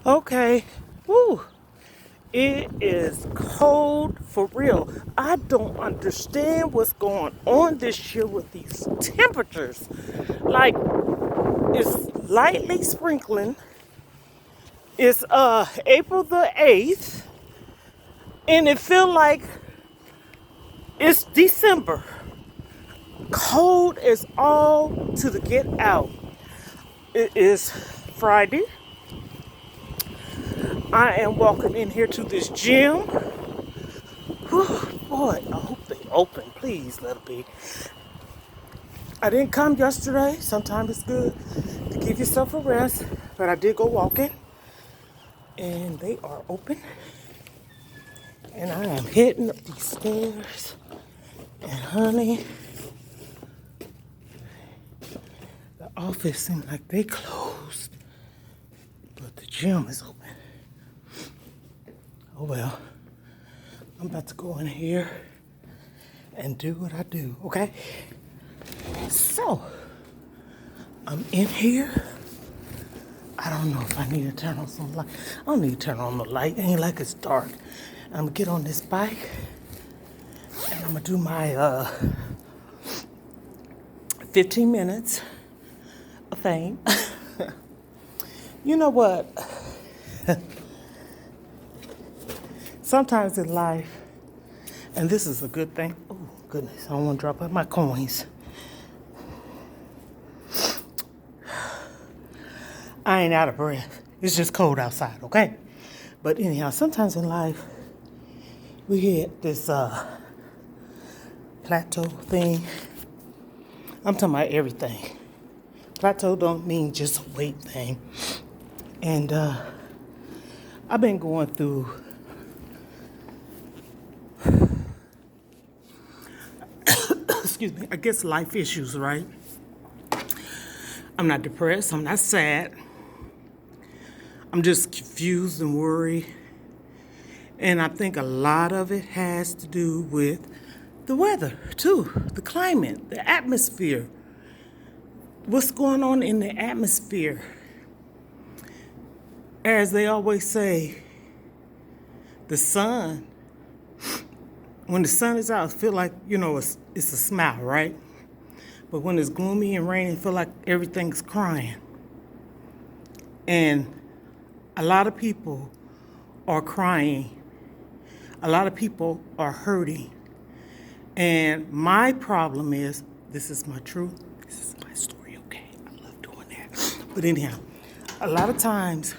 Okay. Woo. It is cold for real. I don't understand what's going on this year with these temperatures. Like it's lightly sprinkling. It's April the 8th and it feel like it's December. Cold is all to the get out. It is Friday. I am walking in here to this gym. Whew, boy, I hope they open. Please let it be. I didn't come yesterday. Sometimes it's good to give yourself a rest. But I did go walking. And they are open. And I am heading up these stairs. And honey, the office seems like they closed. But the gym is open. Oh well. I'm about to go in here and do what I do, okay? So, I'm in here. I don't know if I need to turn on some light. I don't need to turn on the light. It ain't like it's dark. I'm gonna get on this bike and I'm gonna do my 15 minutes of fame. You know what? Sometimes in life, and this is a good thing. Oh, goodness, I don't wanna drop out my coins. I ain't out of breath. It's just cold outside, okay? But anyhow, sometimes in life, we hit this plateau thing. I'm talking about everything. Plateau don't mean just a weight thing. And I've been going through, excuse me, I guess life issues, right? I'm not depressed. I'm not sad. I'm just confused and worried. And I think a lot of it has to do with the weather, too, the climate, the atmosphere. What's going on in the atmosphere? As they always say, the sun, when the sun is out, it feel like, it's a smile, right? But when it's gloomy and rainy, it feel like everything's crying. And a lot of people are crying. A lot of people are hurting. And my problem is, this is my truth. This is my story, okay? I love doing that. But anyhow, a lot of times,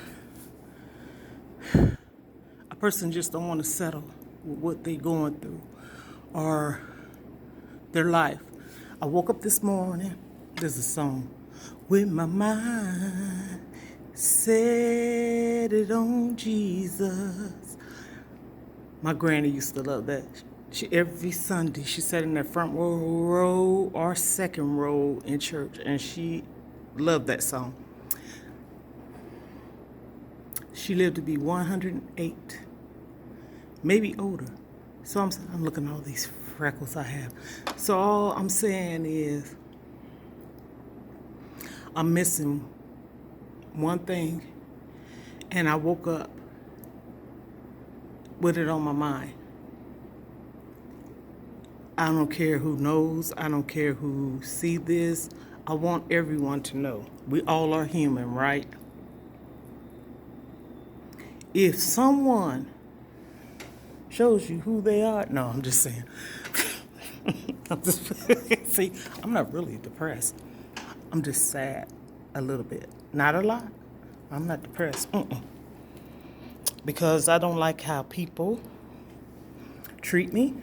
a person just don't want to settle with what they're going through or their life. I woke up this morning, there's a song, with my mind set it on Jesus. My granny used to love that. Every Sunday, she sat in that front row or second row in church, and she loved that song. She lived to be 108, maybe older. So I'm looking at all these freckles I have. So all I'm saying is I'm missing one thing, and I woke up with it on my mind. I don't care who knows. I don't care who see this. I want everyone to know. We all are human, right? If someone shows you who they are, no, I'm just saying. I'm just see. I'm not really depressed. I'm just sad a little bit, not a lot. I'm not depressed. Because I don't like how people treat me.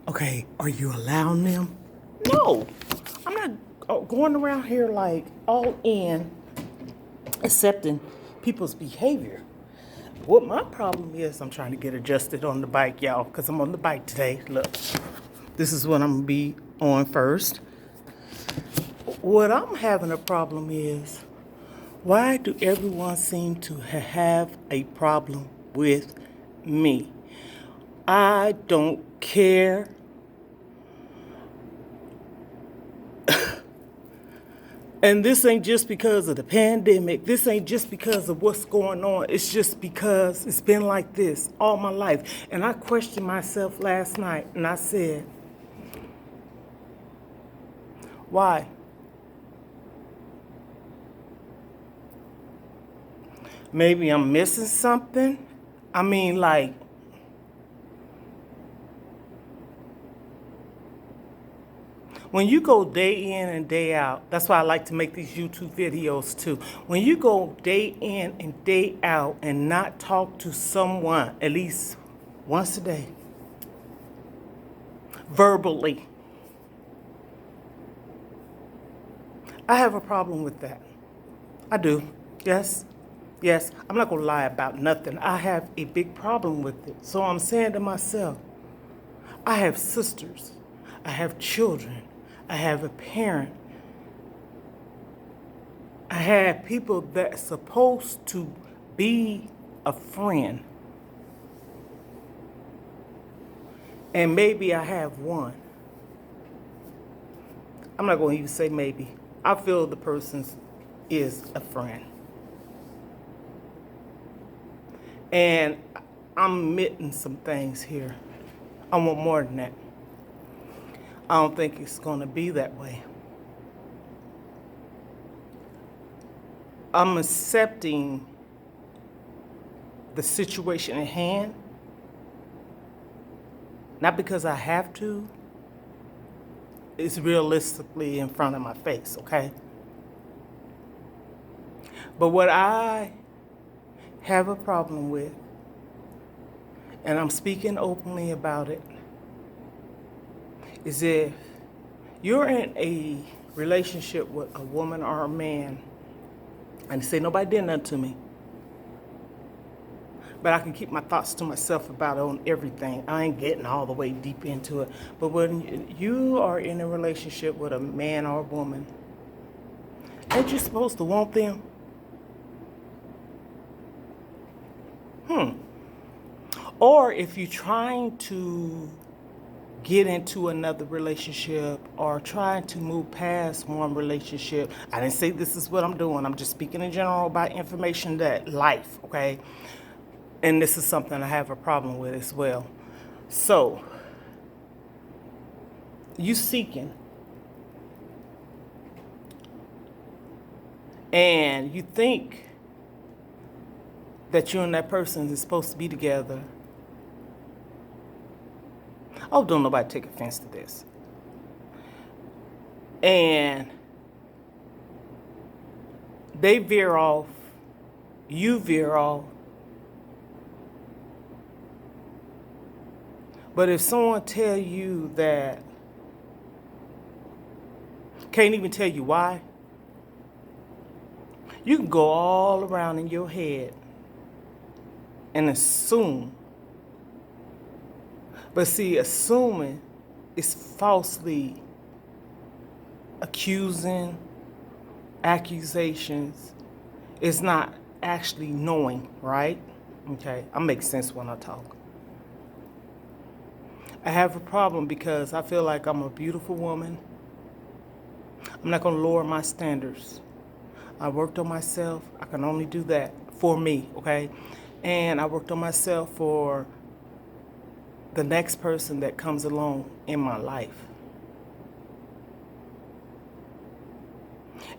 Okay, are you allowing them? No, I'm not going around here like all in accepting people's behavior. What my problem is, I'm trying to get adjusted on the bike, y'all, because I'm on the bike today. Look, this is what I'm going to be on first. What I'm having a problem is, why do everyone seem to have a problem with me? I don't care. And this ain't just because of the pandemic. This ain't just because of what's going on. It's just because it's been like this all my life. And I questioned myself last night and I said, why? Maybe I'm missing something. I mean, like, when you go day in and day out, that's why I like to make these YouTube videos too. When you go day in and day out and not talk to someone at least once a day, verbally, I have a problem with that. I do. Yes. Yes. I'm not going to lie about nothing. I have a big problem with it. So I'm saying to myself, I have sisters. I have children. I have a parent. I have people that's supposed to be a friend. And maybe I have one. I'm not going to even say maybe. I feel the person is a friend. And I'm admitting some things here. I want more than that. I don't think it's going to be that way. I'm accepting the situation at hand, not because I have to. It's realistically in front of my face, okay? But what I have a problem with, and I'm speaking openly about it, is if you're in a relationship with a woman or a man, and say nobody did nothing to me, but I can keep my thoughts to myself about it on everything. I ain't getting all the way deep into it. But when you are in a relationship with a man or a woman, ain't you supposed to want them? Or if you're trying to get into another relationship or trying to move past one relationship, I didn't say this is what I'm doing. I'm just speaking in general about information that life, okay? And this is something I have a problem with as well. So, you seeking, and you think that you and that person is supposed to be together. Oh, don't nobody take offense to this. And they veer off, you veer off. But if someone tell you that, can't even tell you why, you can go all around in your head and assume. But see, assuming is falsely accusing, accusations. It's not actually knowing, right? Okay, I make sense when I talk. I have a problem because I feel like I'm a beautiful woman. I'm not going to lower my standards. I worked on myself. I can only do that for me, okay? And I worked on myself for the next person that comes along in my life.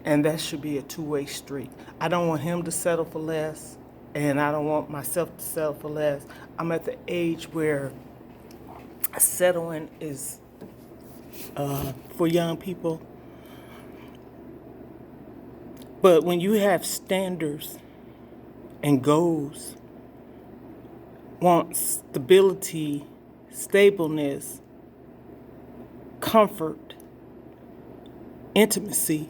And that should be a two-way street. I don't want him to settle for less, and I don't want myself to settle for less. I'm at the age where settling is for young people. But when you have standards and goals, want stability, stableness, comfort, intimacy,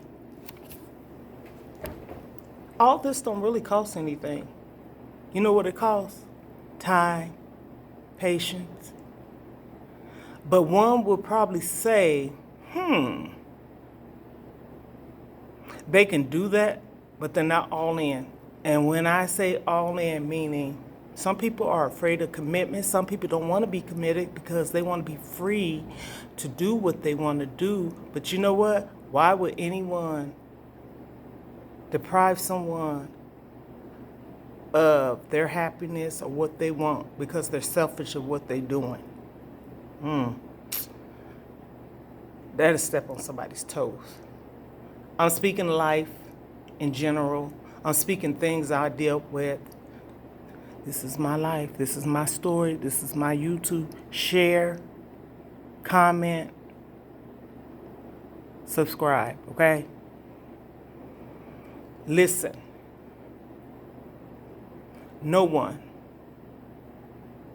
all this don't really cost anything. You know what it costs? Time, patience. But one would probably say, they can do that, but they're not all in. And when I say all in, meaning some people are afraid of commitment. Some people don't want to be committed because they want to be free to do what they want to do. But you know what? Why would anyone deprive someone of their happiness or what they want because they're selfish of what they're doing. That'll step on somebody's toes. I'm speaking life in general. I'm speaking things I dealt with. This is my life. This is my story. This is my YouTube. Share, comment, subscribe, okay? Listen. No one.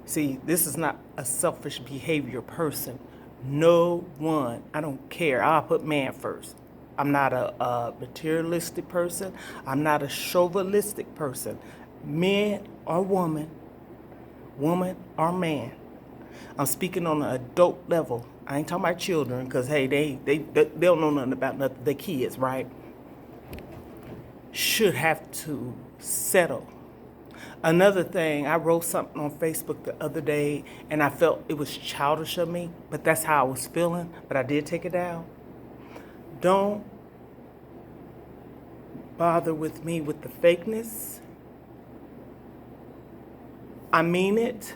See, this is not a selfish behavior person. No one. I don't care. I'll put man first. I'm not a materialistic person. I'm not a chauvinistic person. Men or woman or man. I'm speaking on an adult level. I ain't talking about children because, hey, they don't know nothing about nothing. They're kids, right? Should have to settle. Another thing, I wrote something on Facebook the other day, and I felt it was childish of me, but that's how I was feeling, but I did take it down. Don't bother with me with the fakeness. I mean it.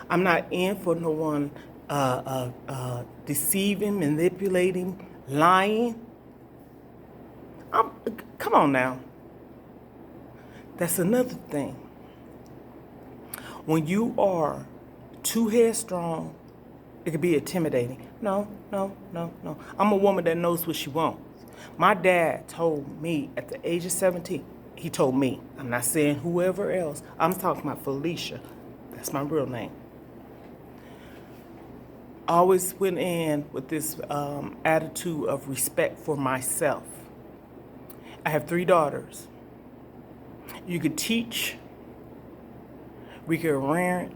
I'm not in for no one deceiving, manipulating, lying. Come on now. That's another thing. When you are too headstrong, it can be intimidating. No. I'm a woman that knows what she wants. My dad told me at the age of 17, he told me, I'm not saying whoever else, I'm talking about Felicia. That's my real name. I always went in with this attitude of respect for myself. I have 3 daughters. You could teach, we could rent,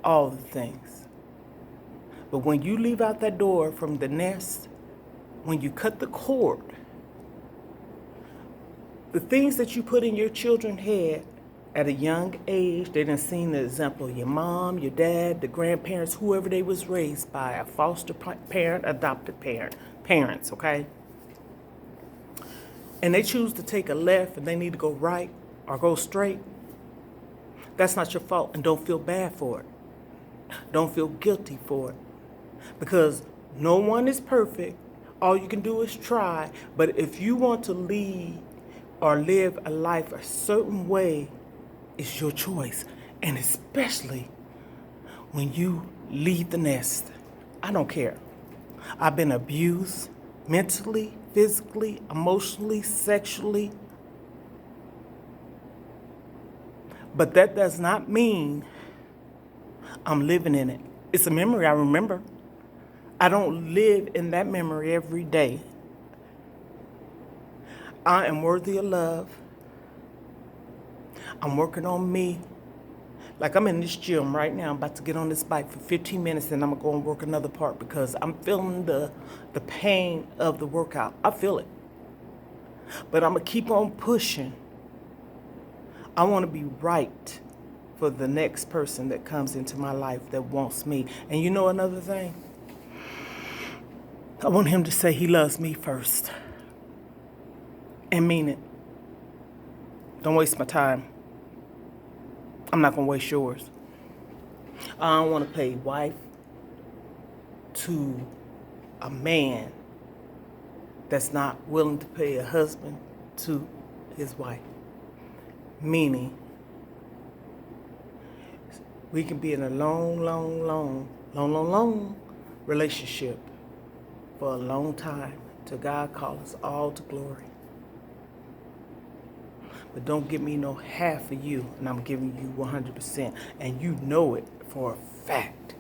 all the things. But when you leave out that door from the nest, when you cut the cord, the things that you put in your children's head at a young age, they done seen the example of your mom, your dad, the grandparents, whoever they was raised by, a foster parent, adopted parents, okay? And they choose to take a left and they need to go right or go straight, that's not your fault, and don't feel bad for it. Don't feel guilty for it. Because no one is perfect. All you can do is try. But if you want to lead or live a life a certain way, it's your choice. And especially when you leave the nest. I don't care. I've been abused mentally, physically, emotionally, sexually. But that does not mean I'm living in it. It's a memory I remember. I don't live in that memory every day. I am worthy of love. I'm working on me. Like I'm in this gym right now. I'm about to get on this bike for 15 minutes and I'm going to go and work another part because I'm feeling the pain of the workout. I feel it. But I'm going to keep on pushing. I want to be right for the next person that comes into my life that wants me. And you know another thing? I want him to say he loves me first. And mean it. Don't waste my time. I'm not going to waste yours. I don't want to play wife to a man that's not willing to pay a husband to his wife. Meaning, we can be in a long relationship for a long time till God calls us all to glory. But don't give me no half of you, and I'm giving you 100%, and you know it for a fact.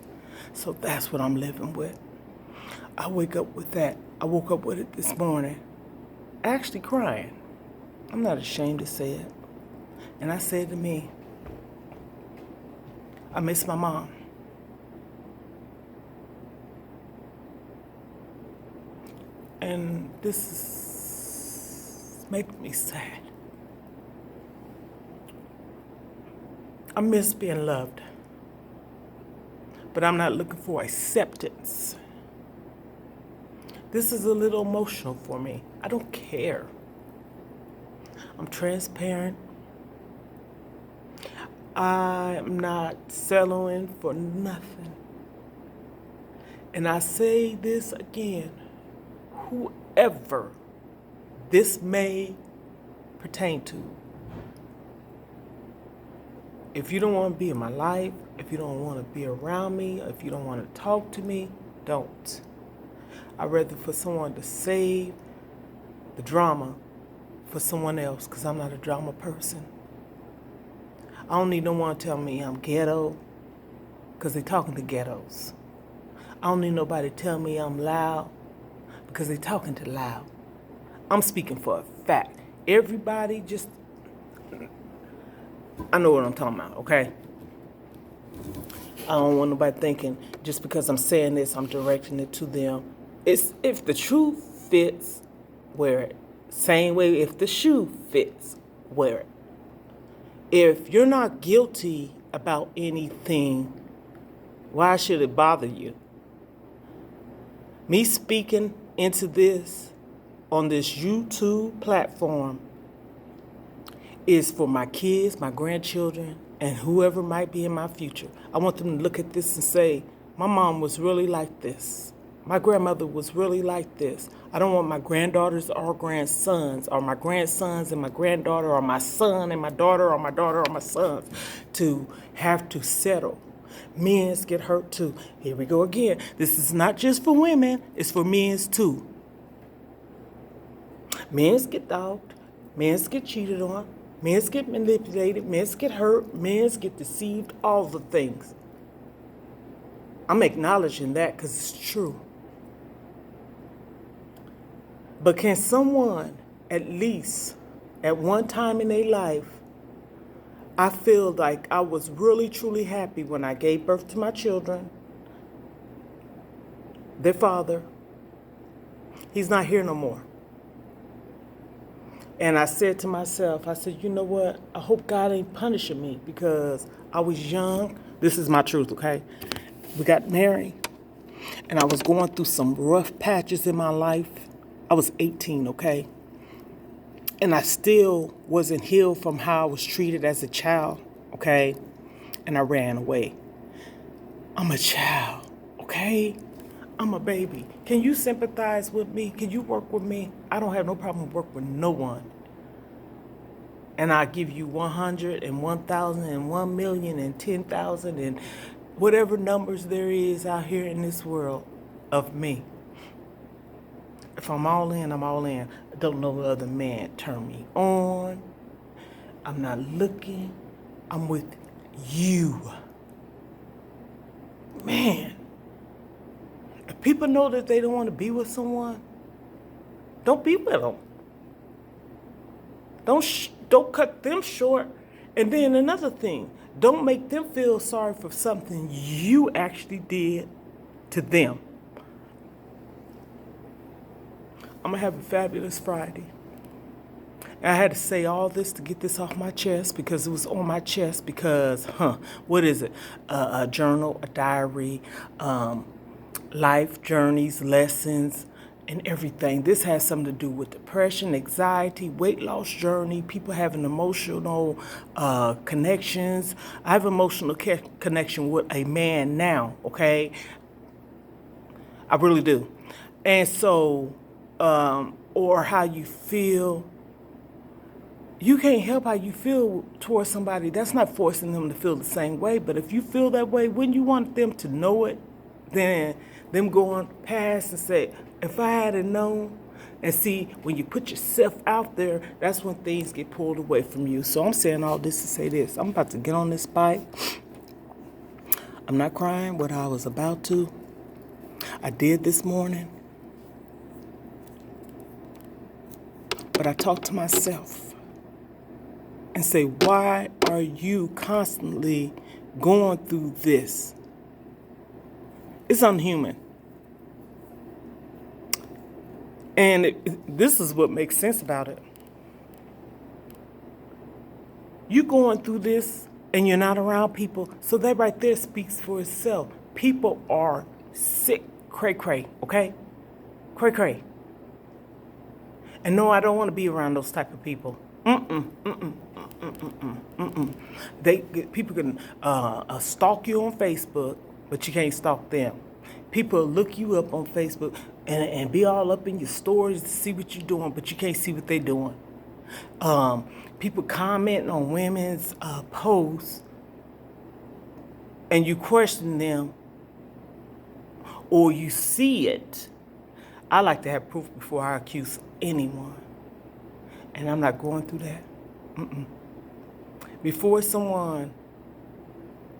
So that's what I'm living with. I wake up with that. I woke up with it this morning, actually crying. I'm not ashamed to say it. And I said to me, I miss my mom. And this is making me sad. I miss being loved. But I'm not looking for acceptance. This is a little emotional for me. I don't care. I'm transparent. I'm not settling for nothing. And I say this again, whoever this may pertain to, if you don't want to be in my life, if you don't want to be around me, if you don't want to talk to me, don't. I'd rather for someone to save the drama for someone else, because I'm not a drama person. I don't need no one to tell me I'm ghetto, because they're talking to ghettos. I don't need nobody to tell me I'm loud, because they're talking to loud. I'm speaking for a fact. Everybody just, I know what I'm talking about, okay? I don't want nobody thinking just because I'm saying this, I'm directing it to them. It's if the truth fits, wear it. Same way if the shoe fits, wear it. If you're not guilty about anything, why should it bother you? Me speaking into this on this YouTube platform is for my kids, my grandchildren, and whoever might be in my future. I want them to look at this and say, my mom was really like this. My grandmother was really like this. I don't want my granddaughters or grandsons, or my grandsons and my granddaughter, or my son and my daughter, or my daughter or my sons to have to settle. Men get hurt too. Here we go again. This is not just for women, it's for men too. Men get dogged, men get cheated on, men get manipulated, men get hurt, men get deceived, all the things. I'm acknowledging that because it's true. But can someone, at least at one time in their life, I feel like I was really, truly happy when I gave birth to my children. Their father, he's not here no more. And I said to myself, I said, you know what? I hope God ain't punishing me because I was young. This is my truth, okay? We got married, and I was going through some rough patches in my life. I was 18, okay? And I still wasn't healed from how I was treated as a child, okay? And I ran away. I'm a child, okay? I'm a baby. Can you sympathize with me? Can you work with me? I don't have no problem working with no one. And I give you 100 and 1,000 and 1 million and 10,000 and whatever numbers there is out here in this world of me. If I'm all in, I'm all in. I don't know what other man turn me on. I'm not looking. I'm with you. Man, if people know that they don't want to be with someone, don't be with them. Don't cut them short. And then another thing, don't make them feel sorry for something you actually did to them. I'm going to have a fabulous Friday. And I had to say all this to get this off my chest because it was on my chest because, what is it? A journal, a diary, life journeys, lessons, and everything. This has something to do with depression, anxiety, weight loss journey, people having emotional connections. I have emotional connection with a man now, okay? I really do. And so, or how you feel. You can't help how you feel towards somebody. That's not forcing them to feel the same way. But if you feel that way, wouldn't you want them to know it? Then them going past and say, if I had known. And see, when you put yourself out there, that's when things get pulled away from you. So I'm saying all this to say this. I'm about to get on this bike. I'm not crying what I was about to. I did this morning. But I talked to myself and say, why are you constantly going through this? It's unhuman. And this is what makes sense about it. You going through this and you're not around people, so that right there speaks for itself. People are sick, cray-cray, okay? Cray-cray. And no, I don't want to be around those type of people. People can stalk you on Facebook, but you can't stalk them. People look you up on Facebook and be all up in your stories to see what you're doing, but you can't see what they're doing. People comment on women's posts, and you question them, or you see it. I like to have proof before I accuse anyone, and I'm not going through that. Before someone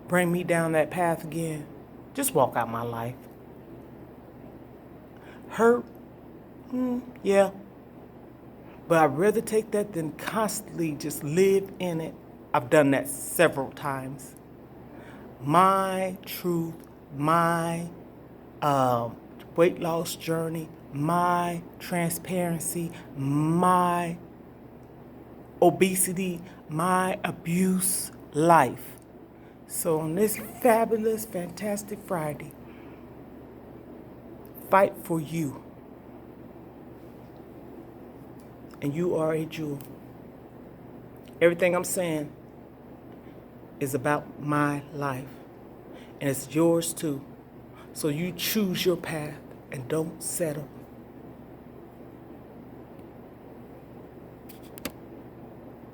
bring me down that path again, just walk out my life. Hurt, yeah, but I'd rather take that than constantly just live in it. I've done that several times. My truth, my weight loss journey, my transparency, my obesity, my abuse life. So on this fabulous, fantastic Friday, fight for you. And you are a jewel. Everything I'm saying is about my life. And it's yours too. So you choose your path and don't settle